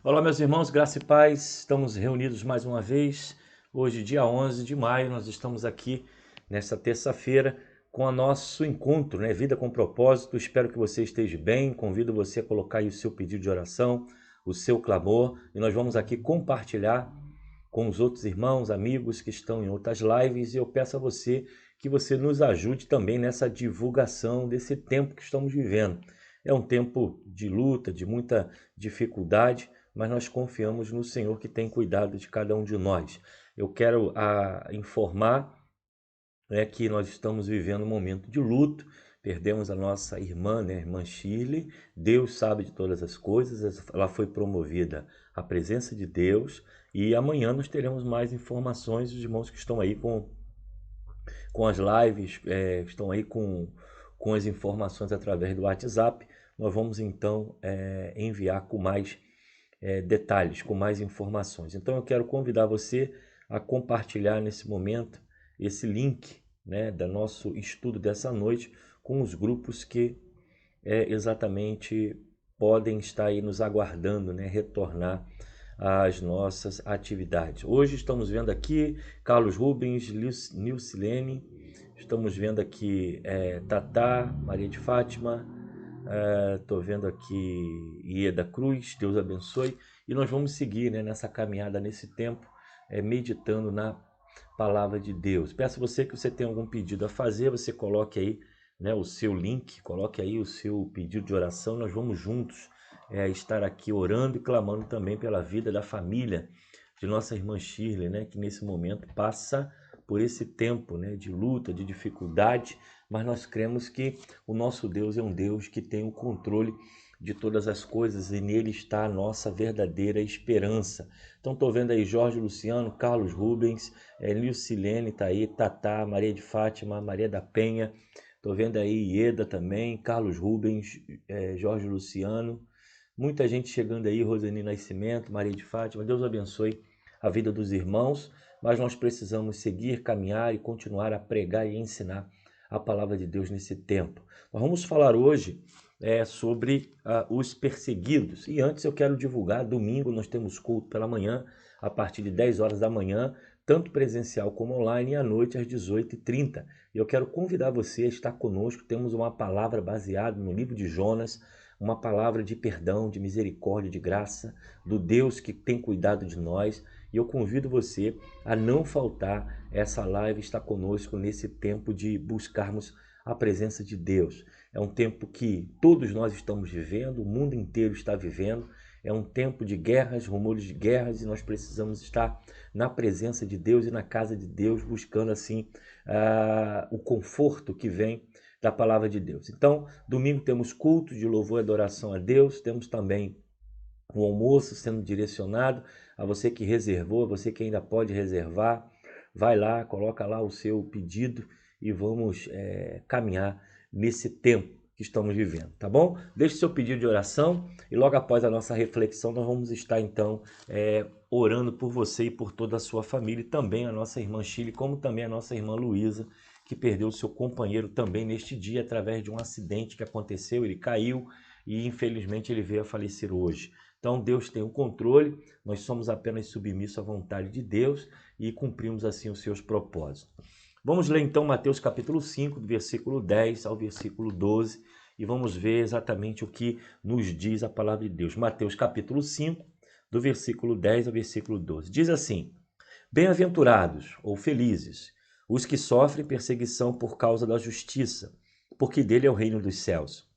Olá, meus irmãos, graça e paz. Estamos reunidos mais uma vez. Hoje, dia 11 de maio, nós estamos aqui nesta terça-feira com o nosso encontro, né? Vida com propósito. Espero que você esteja bem. Convido você a colocar aí o seu pedido de oração, o seu clamor, e nós vamos aqui compartilhar com os outros irmãos, amigos que estão em outras lives, e eu peço a você que você nos ajude também nessa divulgação desse tempo que estamos vivendo. É um tempo de luta, de muita dificuldade, mas nós confiamos no Senhor que tem cuidado de cada um de nós. Eu quero informar, né, que nós estamos vivendo um momento de luto. Perdemos a nossa irmã, né, a irmã Shirley. Deus sabe de todas as coisas, ela foi promovida à presença de Deus, e amanhã nós teremos mais informações. Os irmãos que estão aí com as lives, estão aí com as informações através do WhatsApp. Nós vamos então enviar com mais detalhes, com mais informações. Então eu quero convidar você a compartilhar nesse momento esse link, né, do nosso estudo dessa noite com os grupos que exatamente podem estar aí nos aguardando, né, retornar às nossas atividades. Hoje estamos vendo aqui Carlos Rubens, Nilcilene, estamos vendo aqui Tatá, Maria de Fátima, estou vendo aqui Ieda Cruz, Deus abençoe. E nós vamos seguir, né, nessa caminhada, nesse tempo, meditando na palavra de Deus. Peço a você que você tenha algum pedido a fazer, você coloque aí, né, o seu link, coloque aí o seu pedido de oração. Nós vamos juntos estar aqui orando e clamando também pela vida da família de nossa irmã Shirley, né, que nesse momento passa por esse tempo, né, de luta, de dificuldade, mas nós cremos que o nosso Deus é um Deus que tem o controle de todas as coisas, e nele está a nossa verdadeira esperança. Então estou vendo aí Jorge Luciano, Carlos Rubens, Lucilene está aí, Tatá, Maria de Fátima, Maria da Penha, estou vendo aí Ieda também, Carlos Rubens, Jorge Luciano, muita gente chegando aí, Rosani Nascimento, Maria de Fátima. Deus abençoe a vida dos irmãos, mas nós precisamos seguir, caminhar e continuar a pregar e ensinar a palavra de Deus nesse tempo. Nós vamos falar hoje sobre os perseguidos. E antes eu quero divulgar, domingo nós temos culto pela manhã, a partir de 10 horas da manhã, tanto presencial como online, e à noite às 18h30. E eu quero convidar você a estar conosco. Temos uma palavra baseada no livro de Jonas, uma palavra de perdão, de misericórdia, de graça, do Deus que tem cuidado de nós. E eu convido você a não faltar essa live, estar conosco nesse tempo de buscarmos a presença de Deus. É um tempo que todos nós estamos vivendo, o mundo inteiro está vivendo. É um tempo de guerras, rumores de guerras, e nós precisamos estar na presença de Deus e na casa de Deus, buscando assim o conforto que vem da palavra de Deus. Então, domingo temos culto de louvor e adoração a Deus, temos também o almoço sendo direcionado a você que reservou, a você que ainda pode reservar. Vai lá, coloca lá o seu pedido e vamos caminhar nesse tempo que estamos vivendo, tá bom? Deixe seu pedido de oração e logo após a nossa reflexão nós vamos estar então orando por você e por toda a sua família, e também a nossa irmã Chile, como também a nossa irmã Luísa, que perdeu o seu companheiro também neste dia através de um acidente que aconteceu. Ele caiu e infelizmente ele veio a falecer hoje. Então Deus tem o controle, nós somos apenas submissos à vontade de Deus e cumprimos assim os seus propósitos. Vamos ler então Mateus capítulo 5, do versículo 10 ao versículo 12, e vamos ver exatamente o que nos diz a palavra de Deus. Mateus capítulo 5, do versículo 10 ao versículo 12. Diz assim: Bem-aventurados ou felizes os que sofrem perseguição por causa da justiça, porque dele é o reino dos céus.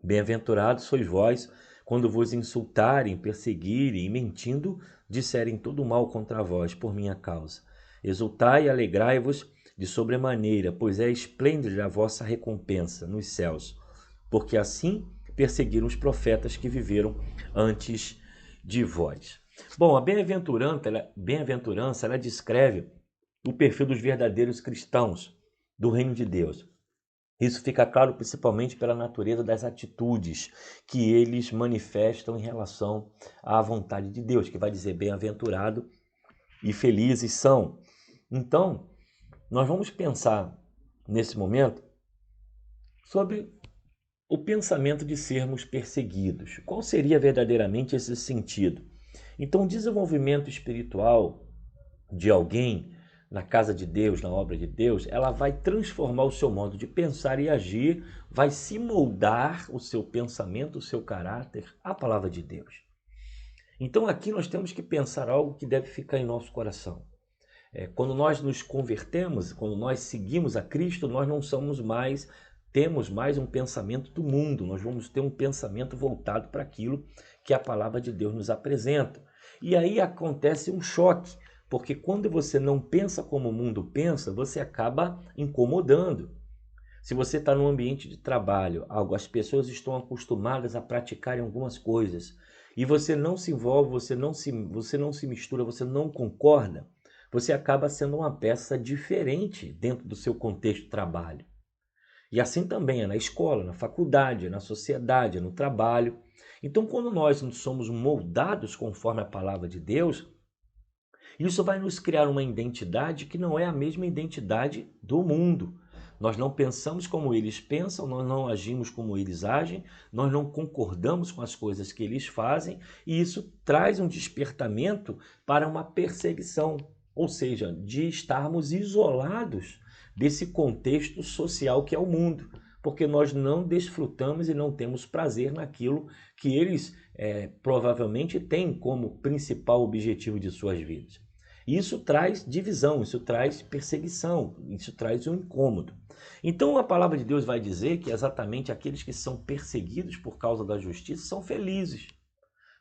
Bem-aventurados sois vós, quando vos insultarem, perseguirem e, mentindo, disserem todo mal contra vós por minha causa. Exultai e alegrai-vos de sobremaneira, pois é esplêndida a vossa recompensa nos céus, porque assim perseguiram os profetas que viveram antes de vós. Bom, a bem-aventurança, ela descreve o perfil dos verdadeiros cristãos do reino de Deus. Isso fica claro principalmente pela natureza das atitudes que eles manifestam em relação à vontade de Deus, que vai dizer bem-aventurado e felizes são. Então, nós vamos pensar nesse momento sobre o pensamento de sermos perseguidos. Qual seria verdadeiramente esse sentido? Então, o desenvolvimento espiritual de alguém na casa de Deus, na obra de Deus, ela vai transformar o seu modo de pensar e agir, vai se moldar o seu pensamento, o seu caráter, à palavra de Deus. Então aqui nós temos que pensar algo que deve ficar em nosso coração. Quando nós nos convertemos, quando nós seguimos a Cristo, nós não temos mais um pensamento do mundo, nós vamos ter um pensamento voltado para aquilo que a palavra de Deus nos apresenta. E aí acontece um choque, porque quando você não pensa como o mundo pensa, você acaba incomodando. Se você está num ambiente de trabalho, as pessoas estão acostumadas a praticarem algumas coisas, e você não se envolve, você não se mistura, você não concorda, você acaba sendo uma peça diferente dentro do seu contexto de trabalho. E assim também é na escola, na faculdade, na sociedade, no trabalho. Então, quando nós não somos moldados conforme a palavra de Deus, isso vai nos criar uma identidade que não é a mesma identidade do mundo. Nós não pensamos como eles pensam, nós não agimos como eles agem, nós não concordamos com as coisas que eles fazem, e isso traz um despertamento para uma perseguição, ou seja, de estarmos isolados desse contexto social que é o mundo, porque nós não desfrutamos e não temos prazer naquilo que eles provavelmente têm como principal objetivo de suas vidas. Isso traz divisão, isso traz perseguição, isso traz um incômodo. Então a palavra de Deus vai dizer que exatamente aqueles que são perseguidos por causa da justiça são felizes,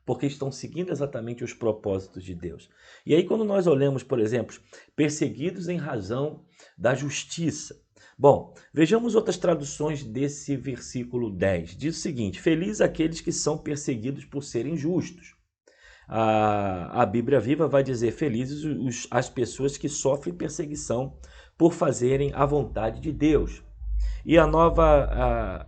porque estão seguindo exatamente os propósitos de Deus. E aí quando nós olhamos, por exemplo, perseguidos em razão da justiça. Bom, vejamos outras traduções desse versículo 10. Diz o seguinte: felizes aqueles que são perseguidos por serem justos. A Bíblia Viva vai dizer: felizes as pessoas que sofrem perseguição por fazerem a vontade de Deus. E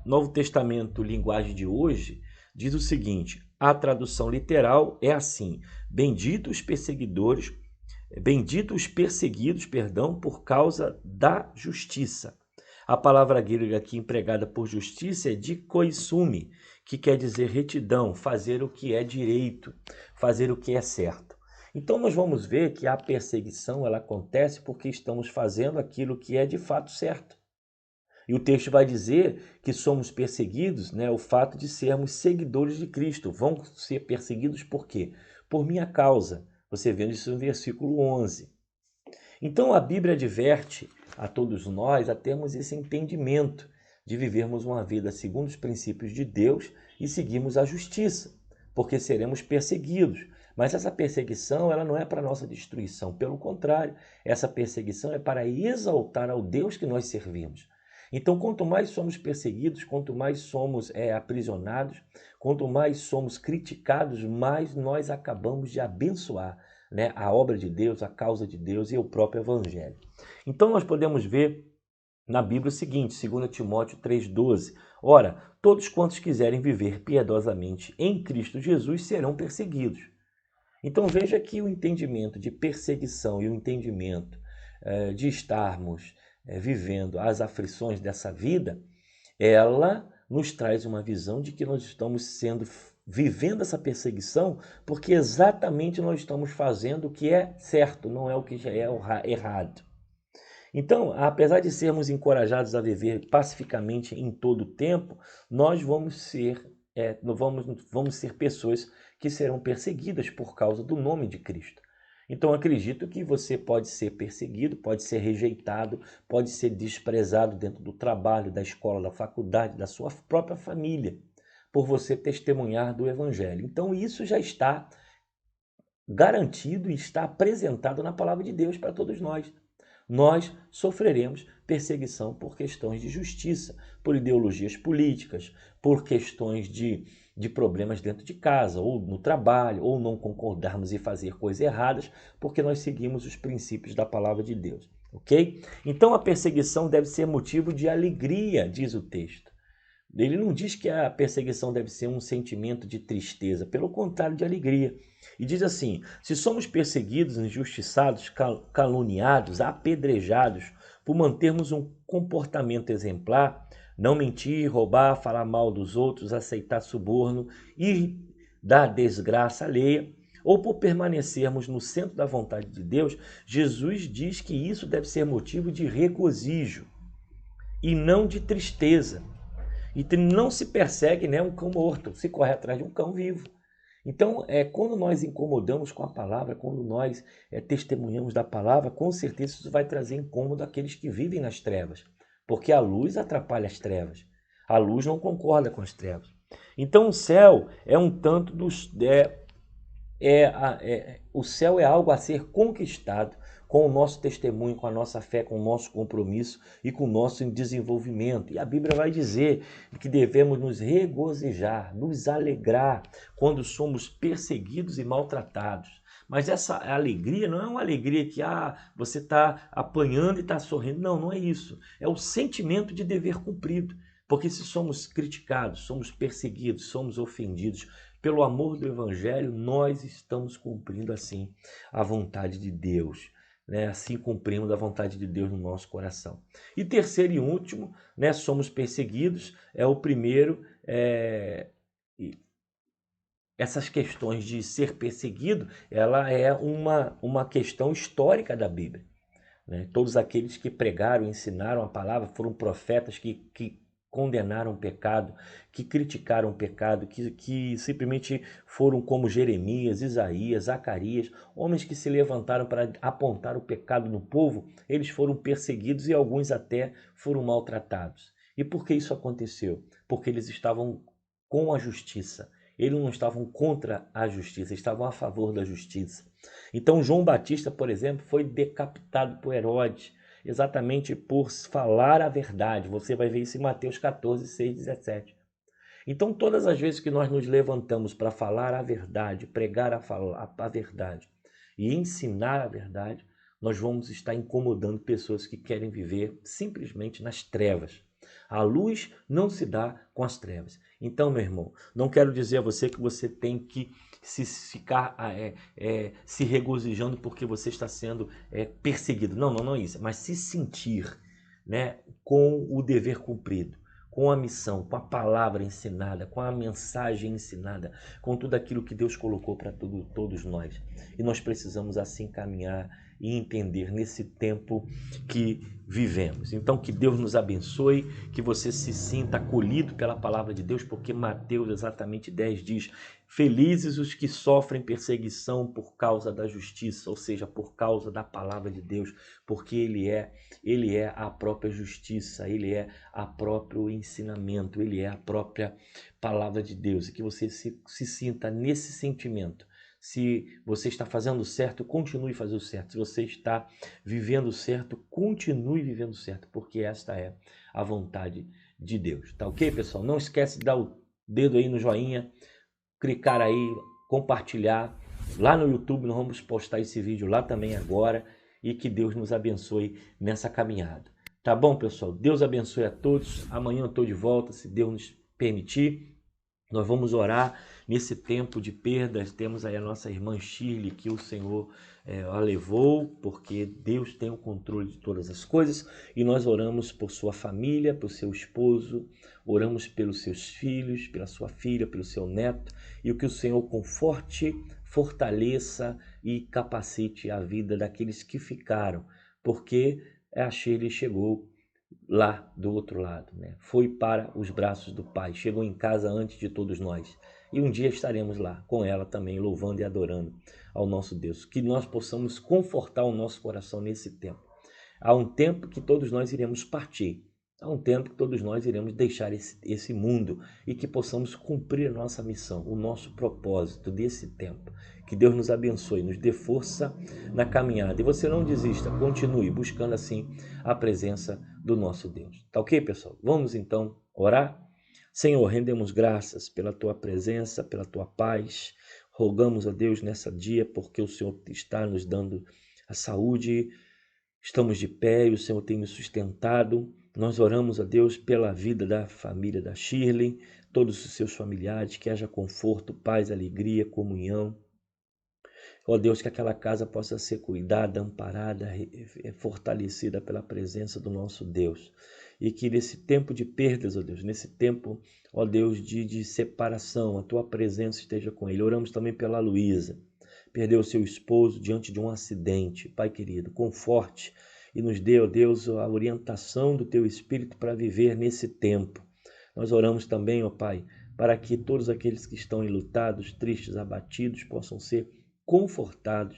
Novo Testamento, linguagem de hoje, diz o seguinte: a tradução literal é assim: benditos os perseguidos, por causa da justiça. A palavra grega aqui empregada por justiça é dikoisume, que quer dizer retidão, fazer o que é direito, fazer o que é certo. Então nós vamos ver que a perseguição ela acontece porque estamos fazendo aquilo que é de fato certo. E o texto vai dizer que somos perseguidos, o fato de sermos seguidores de Cristo. Vão ser perseguidos por quê? Por minha causa. Você vê isso no versículo 11. Então a Bíblia adverte a todos nós a termos esse entendimento de vivermos uma vida segundo os princípios de Deus e seguirmos a justiça, porque seremos perseguidos. Mas essa perseguição ela não é para nossa destruição, pelo contrário, essa perseguição é para exaltar ao Deus que nós servimos. Então, quanto mais somos perseguidos, quanto mais somos aprisionados, quanto mais somos criticados, mais nós acabamos de abençoar a obra de Deus, a causa de Deus e o próprio Evangelho. Então, nós podemos ver na Bíblia o seguinte, 2 Timóteo 3,12. Ora, todos quantos quiserem viver piedosamente em Cristo Jesus serão perseguidos. Então, veja que o entendimento de perseguição e o entendimento de estarmos vivendo as aflições dessa vida, ela nos traz uma visão de que nós estamos vivendo essa perseguição porque exatamente nós estamos fazendo o que é certo, não é o que já é errado. Então, apesar de sermos encorajados a viver pacificamente em todo o tempo, nós vamos ser pessoas que serão perseguidas por causa do nome de Cristo. Então, acredito que você pode ser perseguido, pode ser rejeitado, pode ser desprezado dentro do trabalho, da escola, da faculdade, da sua própria família, por você testemunhar do Evangelho. Então, isso já está garantido e está apresentado na palavra de Deus para todos nós. Nós sofreremos perseguição por questões de justiça, por ideologias políticas, por questões de problemas dentro de casa, ou no trabalho, ou não concordarmos e fazer coisas erradas, porque nós seguimos os princípios da palavra de Deus, ok? Então a perseguição deve ser motivo de alegria, diz o texto. Ele não diz que a perseguição deve ser um sentimento de tristeza, pelo contrário, de alegria. E diz assim: se somos perseguidos, injustiçados, caluniados, apedrejados, por mantermos um comportamento exemplar, não mentir, roubar, falar mal dos outros, aceitar suborno e dar desgraça alheia, ou por permanecermos no centro da vontade de Deus, Jesus diz que isso deve ser motivo de regozijo e não de tristeza. E não se persegue, né, um cão morto, se corre atrás de um cão vivo. Então, quando nós incomodamos com a palavra, quando nós testemunhamos da palavra, com certeza isso vai trazer incômodo àqueles que vivem nas trevas, porque a luz atrapalha as trevas, a luz não concorda com as trevas. Então, o céu é um tanto dos. O céu é algo a ser conquistado com o nosso testemunho, com a nossa fé, com o nosso compromisso e com o nosso desenvolvimento. E a Bíblia vai dizer que devemos nos regozijar, nos alegrar quando somos perseguidos e maltratados. Mas essa alegria não é uma alegria que você está apanhando e está sorrindo. Não, não é isso. É o sentimento de dever cumprido. Porque se somos criticados, somos perseguidos, somos ofendidos pelo amor do Evangelho, nós estamos cumprindo assim a vontade de Deus. Né? Assim cumprimos a vontade de Deus no nosso coração. E terceiro e último, né, somos perseguidos, é o primeiro, essas questões de ser perseguido, ela é uma questão histórica da Bíblia. Né? Todos aqueles que pregaram, ensinaram a palavra, foram profetas que condenaram o pecado, que criticaram o pecado, que simplesmente foram como Jeremias, Isaías, Zacarias, homens que se levantaram para apontar o pecado no povo, eles foram perseguidos e alguns até foram maltratados. E por que isso aconteceu? Porque eles estavam com a justiça. Eles não estavam contra a justiça, estavam a favor da justiça. Então João Batista, por exemplo, foi decapitado por Herodes, exatamente por falar a verdade. Você vai ver isso em Mateus 14, 6, 17. Então todas as vezes que nós nos levantamos para falar a verdade, pregar a verdade e ensinar a verdade, nós vamos estar incomodando pessoas que querem viver simplesmente nas trevas. A luz não se dá com as trevas. Então, meu irmão, não quero dizer a você que você tem que ficar se regozijando porque você está sendo perseguido. Não, não, não é isso. Mas se sentir, né, com o dever cumprido, com a missão, com a palavra ensinada, com a mensagem ensinada, com tudo aquilo que Deus colocou para todos nós. E nós precisamos assim caminhar e entender nesse tempo que vivemos. Então, que Deus nos abençoe, que você se sinta acolhido pela palavra de Deus, porque Mateus exatamente 10 diz: felizes os que sofrem perseguição por causa da justiça, ou seja, por causa da palavra de Deus, porque ele é a própria justiça, ele é a próprio ensinamento, ele é a própria palavra de Deus. E que você se sinta nesse sentimento. Se você está fazendo certo, continue fazendo certo. Se você está vivendo certo, continue vivendo certo, porque esta é a vontade de Deus. Tá ok, pessoal? Não esquece de dar o dedo aí no joinha, clicar aí, compartilhar. Lá no YouTube nós vamos postar esse vídeo lá também agora e que Deus nos abençoe nessa caminhada. Tá bom, pessoal? Deus abençoe a todos. Amanhã eu estou de volta, se Deus nos permitir. Nós vamos orar nesse tempo de perdas. Temos aí a nossa irmã Shirley, que o Senhor a levou, porque Deus tem o controle de todas as coisas. E nós oramos por sua família, por seu esposo, oramos pelos seus filhos, pela sua filha, pelo seu neto. E que o Senhor conforte, fortaleça e capacite a vida daqueles que ficaram, porque a Shirley chegou lá do outro lado, né? Foi para os braços do Pai, chegou em casa antes de todos nós. E um dia estaremos lá com ela também, louvando e adorando ao nosso Deus. Que nós possamos confortar o nosso coração nesse tempo. Há um tempo que todos nós iremos partir. Há um tempo que todos nós iremos deixar esse mundo e que possamos cumprir a nossa missão, o nosso propósito desse tempo. Que Deus nos abençoe, nos dê força na caminhada. E você não desista, continue buscando assim a presença do nosso Deus. Tá ok, pessoal? Vamos então orar? Senhor, rendemos graças pela tua presença, pela tua paz. Rogamos a Deus nessa dia porque o Senhor está nos dando a saúde. Estamos de pé e o Senhor tem nos sustentado. Nós oramos a Deus pela vida da família da Shirley, todos os seus familiares, que haja conforto, paz, alegria, comunhão. Ó Deus, que aquela casa possa ser cuidada, amparada, fortalecida pela presença do nosso Deus. E que nesse tempo de perdas, ó Deus, nesse tempo, ó Deus, de separação, a tua presença esteja com ele. Oramos também pela Luísa. perdeu o seu esposo diante de um acidente. Pai querido, conforte e nos dê, ó Deus, a orientação do Teu Espírito para viver nesse tempo. Nós oramos também, ó Pai, para que todos aqueles que estão enlutados, tristes, abatidos, possam ser confortados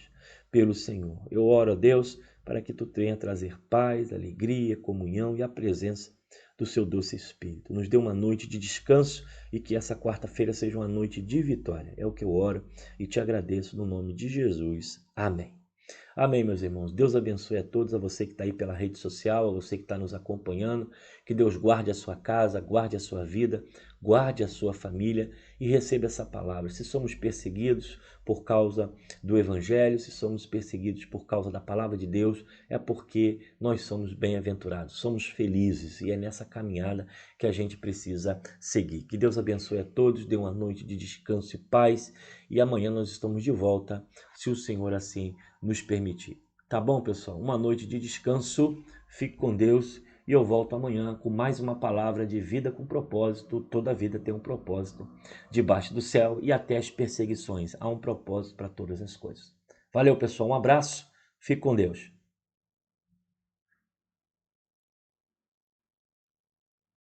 pelo Senhor. Eu oro, ó Deus, para que Tu venha trazer paz, alegria, comunhão e a presença do Seu doce Espírito. Nos dê uma noite de descanso e que essa quarta-feira seja uma noite de vitória. É o que eu oro e te agradeço no nome de Jesus. Amém. Amém, meus irmãos. Deus abençoe a todos, a você que está aí pela rede social, a você que está nos acompanhando. Que Deus guarde a sua casa, guarde a sua vida, guarde a sua família e receba essa palavra. Se somos perseguidos por causa do Evangelho, se somos perseguidos por causa da palavra de Deus, é porque nós somos bem-aventurados, somos felizes e é nessa caminhada que a gente precisa seguir. Que Deus abençoe a todos, dê uma noite de descanso e paz e amanhã nós estamos de volta, se o Senhor assim nos permitir. Tá bom, pessoal? Uma noite de descanso, fique com Deus e eu volto amanhã com mais uma palavra de vida com propósito. Toda vida tem um propósito debaixo do céu e até as perseguições. Há um propósito para todas as coisas. Valeu, pessoal. Um abraço. Fique com Deus.